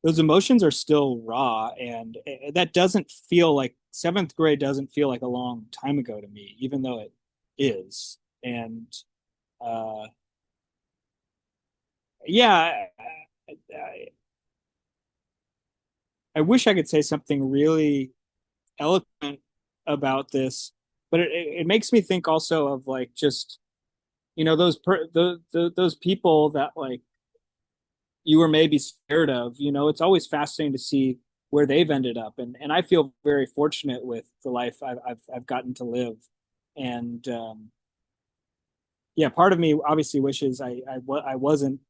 those emotions are still raw, and that doesn't feel like seventh grade doesn't feel like a long time ago to me, even though it is. And uh, yeah, I, I wish I could say something really eloquent about this, but it makes me think also of like just those people that like you were maybe scared of. It's always fascinating to see where they've ended up, and I feel very fortunate with the life I've gotten to live, and yeah, part of me obviously wishes I wasn't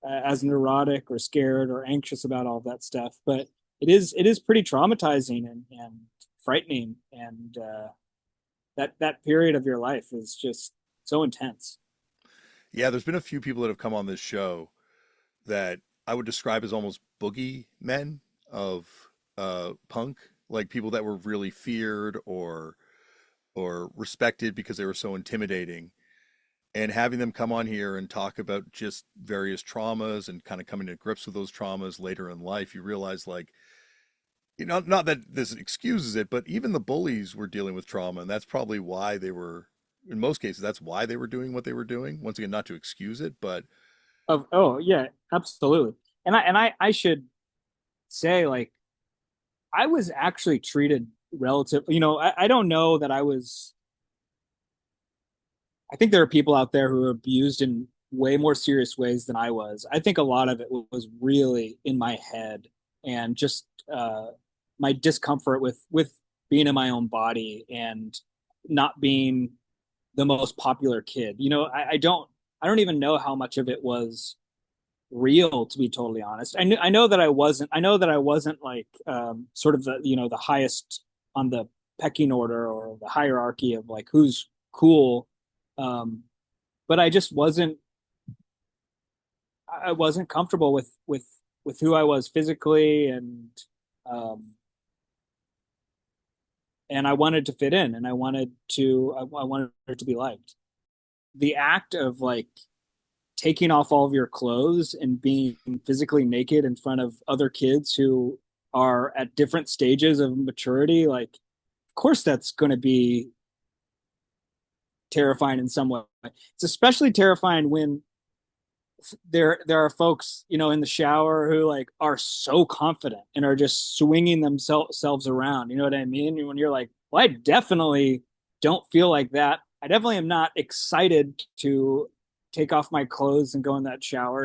as neurotic or scared or anxious about all that stuff, but it is pretty traumatizing and frightening, and that period of your life is just so intense. Yeah, there's been a few people that have come on this show that I would describe as almost boogie men of punk, like people that were really feared or respected because they were so intimidating. And having them come on here and talk about just various traumas and kind of coming to grips with those traumas later in life, you realize like, not that this excuses it, but even the bullies were dealing with trauma, and that's probably why they were, in most cases, that's why they were doing what they were doing. Once again, not to excuse it, but Of Oh yeah, absolutely. And I should say, like, I was actually treated relative. I don't know that I was. I think there are people out there who are abused in way more serious ways than I was. I think a lot of it was really in my head, and just my discomfort with being in my own body and not being the most popular kid. I don't even know how much of it was real, to be totally honest. I know that I wasn't like sort of the highest on the pecking order or the hierarchy of like who's cool. um but I wasn't comfortable with who I was physically, um and I wanted to fit in, and I wanted it to be liked. The act of like taking off all of your clothes and being physically naked in front of other kids who are at different stages of maturity, like, of course that's going to be terrifying in some way. It's especially terrifying when there are folks, in the shower who like are so confident and are just swinging themselves around. You know what I mean? When you're like, well, I definitely don't feel like that. I definitely am not excited to take off my clothes and go in that shower.